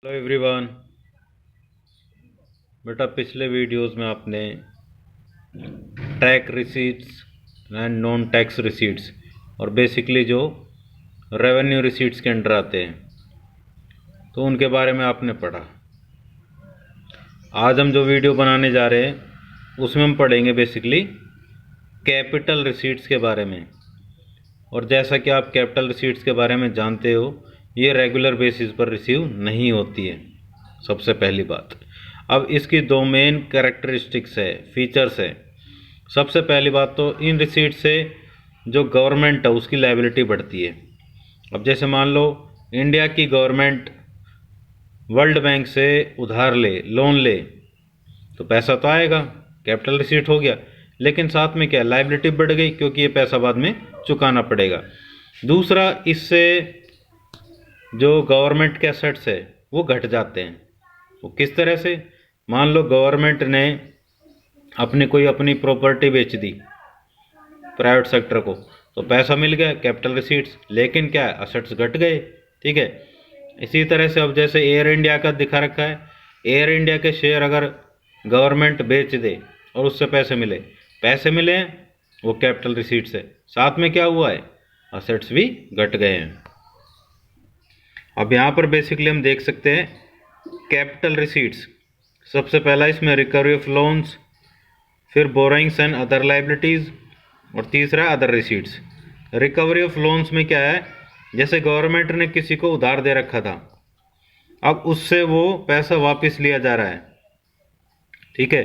Hello everyone. बेटा पिछले videos में आपने tax receipts and non tax receipts और बेसिकली जो रेवेन्यू रिसीट्स के अंडर आते हैं तो उनके बारे में आपने पढ़ा। आज हम जो वीडियो बनाने जा रहे हैं उसमें हम पढ़ेंगे बेसिकली कैपिटल रिसीट्स के बारे में। और जैसा कि आप कैपिटल रिसीट्स के बारे में जानते हो, ये रेगुलर बेसिस पर रिसीव नहीं होती है, सबसे पहली बात। अब इसकी दो मेन कैरेक्टरिस्टिक्स है, फीचर्स है। सबसे पहली बात तो इन रिसीट से जो गवर्नमेंट है उसकी लायबिलिटी बढ़ती है। अब जैसे मान लो इंडिया की गवर्नमेंट वर्ल्ड बैंक से उधार ले, लोन ले, तो पैसा तो आएगा, कैपिटल रिसीट हो गया, लेकिन साथ में क्या, लायबिलिटी बढ़ गई क्योंकि ये पैसा बाद में चुकाना पड़ेगा। दूसरा, इससे जो गवर्नमेंट के एसेट्स है वो घट जाते हैं। वो किस तरह से, मान लो गवर्नमेंट ने अपनी प्रॉपर्टी बेच दी प्राइवेट सेक्टर को, तो पैसा मिल गया, कैपिटल रिसीट्स, लेकिन क्या, असेट्स घट गए। ठीक है। इसी तरह से अब जैसे एयर इंडिया का दिखा रखा है, एयर इंडिया के शेयर अगर गवर्नमेंट बेच दे और उससे पैसे मिले हैं, वो कैपिटल रिसीट्स है। साथ में क्या हुआ है, असेट्स भी घट गए हैं। अब यहाँ पर बेसिकली हम देख सकते हैं कैपिटल रिसीट्स। सबसे पहला इसमें रिकवरी ऑफ लोन्स, फिर बोरोइंग्स एंड अदर लाइबिलिटीज़, और तीसरा other receipts. Recovery of loans में क्या है, जैसे गवर्नमेंट ने किसी को उधार दे रखा था, अब उससे वो पैसा वापस लिया जा रहा है, ठीक है,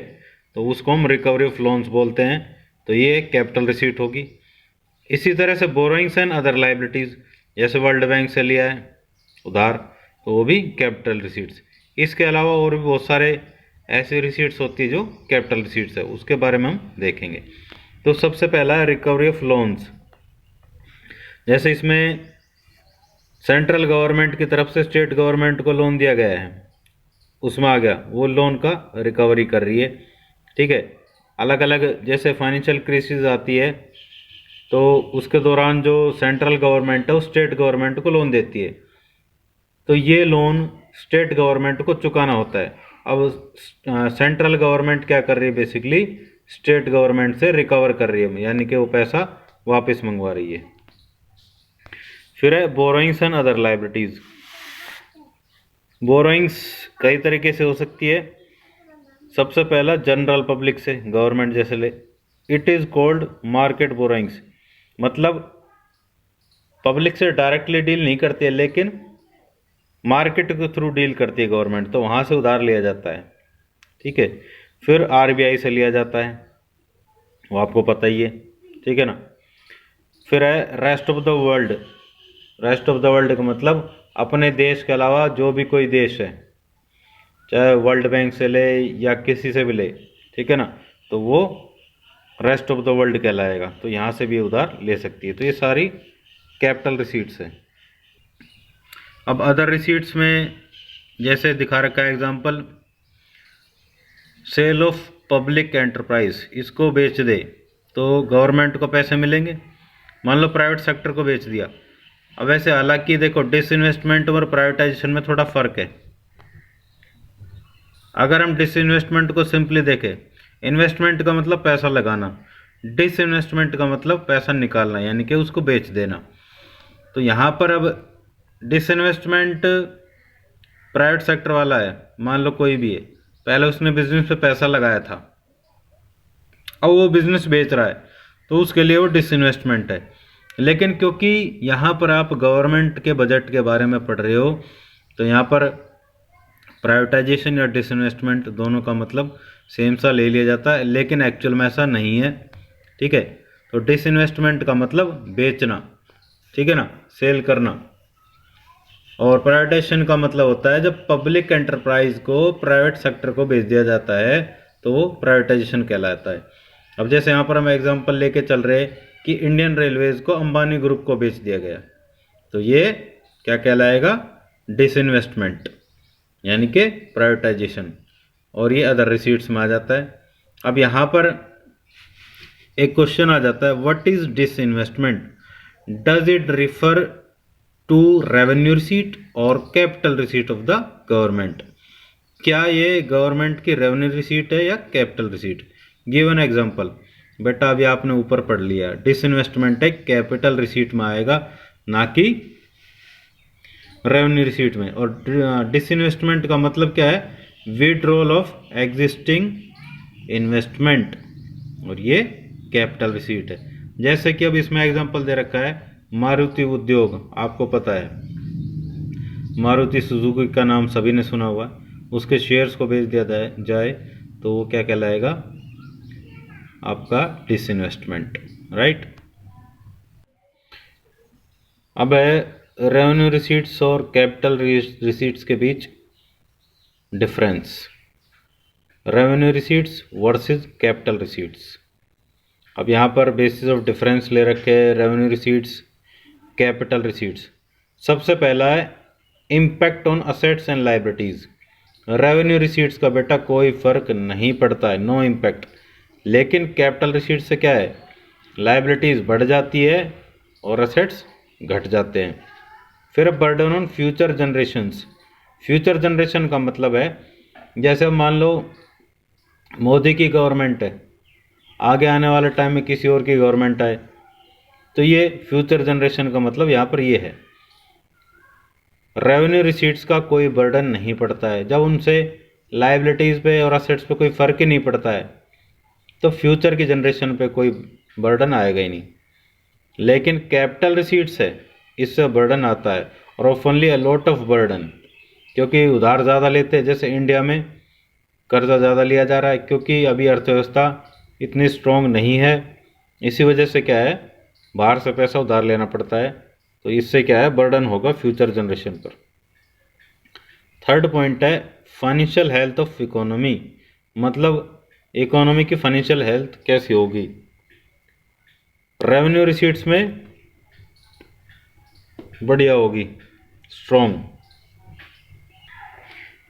तो उसको हम रिकवरी ऑफ लोन्स बोलते हैं, तो ये कैपिटल रिसीट होगी। इसी तरह से बोरोइंग्स एंड अदर लाइबिलिटीज़, जैसे वर्ल्ड बैंक से लिया है उधार, तो वो भी कैपिटल रिसीट्स। इसके अलावा और भी बहुत सारे ऐसी रिसीट्स होती है जो कैपिटल रिसीट्स है, उसके बारे में हम देखेंगे। तो सबसे पहला है रिकवरी ऑफ लोन्स। जैसे इसमें सेंट्रल गवर्नमेंट की तरफ से स्टेट गवर्नमेंट को लोन दिया गया है, उसमें आ गया, वो लोन का रिकवरी कर रही है। ठीक है। अलग अलग जैसे फाइनेंशियल क्राइसिस आती है तो उसके दौरान जो सेंट्रल गवर्नमेंट है वो स्टेट गवर्नमेंट को लोन देती है, तो ये लोन स्टेट गवर्नमेंट को चुकाना होता है। अब सेंट्रल गवर्नमेंट क्या कर रही है, बेसिकली स्टेट गवर्नमेंट से रिकवर कर रही है, यानी कि वो पैसा वापस मंगवा रही है। फिर है borrowings and other liabilities. Borrowings कई तरीके से हो सकती है। सबसे पहला जनरल पब्लिक से, गवर्नमेंट जैसे ले, it is called market borrowings. मतलब पब्लिक से डायरेक्टली डील नहीं करती है, लेकिन मार्केट के थ्रू डील करती है गवर्नमेंट, तो वहाँ से उधार लिया जाता है। ठीक है। फिर आरबीआई से लिया जाता है, वो आपको पता ही है, ठीक है ना। फिर है rest of the world. Rest of the world का मतलब अपने देश के अलावा जो भी कोई देश है, चाहे वर्ल्ड बैंक से ले या किसी से भी ले, ठीक है ना, तो वो रेस्ट ऑफ द वर्ल्ड कहलाएगा, तो यहाँ से भी उधार ले सकती है। तो ये सारी कैपिटल रिसीट्स है। अब अदर रिसीट्स में जैसे दिखा रखा है example, sale of public enterprise, इसको बेच दे तो गवर्नमेंट को पैसे मिलेंगे। मान लो प्राइवेट सेक्टर को बेच दिया। अब ऐसे हालांकि देखो डिसइन्वेस्टमेंट और प्राइवेटाइजेशन में थोड़ा फर्क है। अगर हम डिसइन्वेस्टमेंट को सिंपली देखें, इन्वेस्टमेंट का मतलब पैसा लगाना, डिसइन्वेस्टमेंट का मतलब पैसा निकालना, यानी कि उसको बेच देना। तो यहाँ पर अब डिसइन्वेस्टमेंट प्राइवेट सेक्टर वाला है, मान लो कोई भी है, पहले उसने बिजनेस पे पैसा लगाया था, अब वो बिजनेस बेच रहा है, तो उसके लिए वो डिसइन्वेस्टमेंट है। लेकिन क्योंकि यहाँ पर आप गवर्नमेंट के बजट के बारे में पढ़ रहे हो, तो यहाँ पर प्राइवेटाइजेशन या डिसइन्वेस्टमेंट दोनों का मतलब सेम सा ले लिया जाता है, लेकिन एक्चुअल में ऐसा नहीं है। ठीक है। तो डिसइन्वेस्टमेंट का मतलब बेचना, ठीक है ना, सेल करना, और प्राइवेटाइजेशन का मतलब होता है जब पब्लिक एंटरप्राइज को प्राइवेट सेक्टर को बेच दिया जाता है, तो वो प्राइवेटाइजेशन कहलाता है। अब जैसे यहाँ पर हम एग्जांपल लेके चल रहे कि इंडियन रेलवेज को अंबानी ग्रुप को बेच दिया गया, तो ये क्या कहलाएगा, डिसइन्वेस्टमेंट, यानी कि प्राइवेटाइजेशन, और ये अदर रिसीट्स में आ जाता है। अब यहाँ पर एक क्वेश्चन आ जाता है, what is disinvestment, does it refer to revenue receipt और capital receipt of the government. क्या ये गवर्नमेंट की रेवेन्यू रिसीट है या capital receipt? Give an example. बेटा अभी आपने ऊपर पढ़ लिया, डिसइन्वेस्टमेंट है कैपिटल रिसीट में आएगा, ना कि रेवेन्यू रिसीट में। और डिसइन्वेस्टमेंट का मतलब क्या है? विड्रॉल ऑफ एग्जिस्टिंग इन्वेस्टमेंट, और ये कैपिटल रिसीट है। जैसे कि अब इसमें एग्जांपल दे रखा है मारुति उद्योग, आपको पता है मारुति सुजुकी का नाम सभी ने सुना हुआ, उसके शेयर्स को बेच दिया जाए तो वो क्या कहलाएगा? आपका डिसइन्वेस्टमेंट, राइट। अब है रेवेन्यू रिसीट्स और कैपिटल रिसीट्स के बीच difference. Revenue receipts versus capital receipts. अब यहाँ पर बेसिस ऑफ डिफरेंस ले रखे हैं रेवेन्यू रिसीट्स कैपिटल रिसीट्स। सबसे पहला है impact on assets and liabilities. Revenue receipts का बेटा कोई फ़र्क नहीं पड़ता है, नो इम्पैक्ट। लेकिन कैपिटल रिसीट से क्या है? लाइबिलिटीज़ बढ़ जाती है और असेट्स घट जाते हैं। फिर burden on future generations. Future generation का मतलब है जैसे मान लो मोदी की गवर्नमेंट है, आगे आने वाले टाइम में किसी और की गवर्नमेंट आए, तो ये फ्यूचर जनरेशन का मतलब यहाँ पर ये है। रेवेन्यू रिसीट्स का कोई बर्डन नहीं पड़ता है, जब उनसे लाइबिलिटीज़ पे और असेट्स पे कोई फ़र्क ही नहीं पड़ता है तो फ्यूचर की जनरेशन पे कोई बर्डन आएगा ही नहीं। लेकिन कैपिटल रिसीट्स है, इससे बर्डन आता है, और ऑफनली अ लॉट ऑफ बर्डन, क्योंकि उधार ज़्यादा लेते हैं। जैसे इंडिया में कर्जा ज़्यादा लिया जा रहा है क्योंकि अभी अर्थव्यवस्था इतनी स्ट्रॉन्ग नहीं है, इसी वजह से क्या है बाहर से पैसा उधार लेना पड़ता है, तो इससे क्या है बर्डन होगा फ्यूचर जनरेशन पर। थर्ड पॉइंट है फाइनेंशियल हेल्थ ऑफ इकोनॉमी, मतलब इकोनॉमी की फाइनेंशियल हेल्थ कैसी होगी? रेवेन्यू रिसीट्स में बढ़िया होगी, स्ट्रॉन्ग।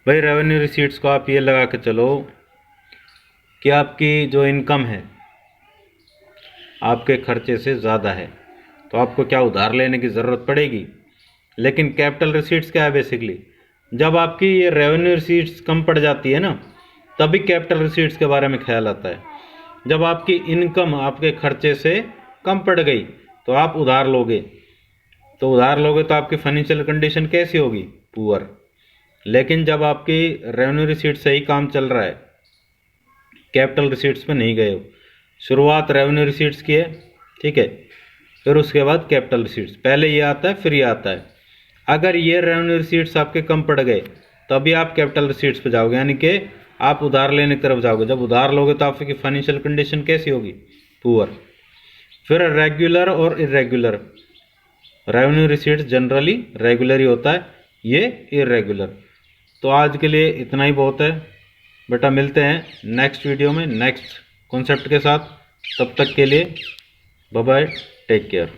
भाई रेवेन्यू रिसीट्स को आप ये लगा के चलो कि आपकी जो इनकम है आपके खर्चे से ज़्यादा है, तो आपको क्या उधार लेने की ज़रूरत पड़ेगी। लेकिन कैपिटल रिसीट्स क्या है? बेसिकली जब आपकी ये रेवेन्यू रिसीट्स कम पड़ जाती है ना, तभी कैपिटल रिसीट्स के बारे में ख्याल आता है। जब आपकी इनकम आपके खर्चे से कम पड़ गई तो आप उधार लोगे, तो आपकी फाइनेंशियल कंडीशन कैसी होगी? पुअर। लेकिन जब आपकी रेवेन्यू रिसीट से ही काम चल रहा है, कैपिटल रिसीट्स पे नहीं गए हो, शुरुआत रेवेन्यू रिसीट्स की है, ठीक है, फिर उसके बाद कैपिटल रिसीट्स, पहले ये आता है फिर ये आता है। अगर ये रेवेन्यू रिसीट्स आपके कम पड़ गए तभी आप कैपिटल रिसीट्स पे जाओगे, यानी कि आप उधार लेने की तरफ जाओगे। जब उधार लोगे तो आपकी फाइनेंशियल कंडीशन कैसी होगी? पुअर। फिर रेगुलर और irregular. Revenue receipts generally regular ही होता है, ये इरेगुलर। तो आज के लिए इतना ही बहुत है बेटा, मिलते हैं नेक्स्ट वीडियो में नेक्स्ट कॉन्सेप्ट के साथ। तब तक के लिए बाय बाय, टेक केयर।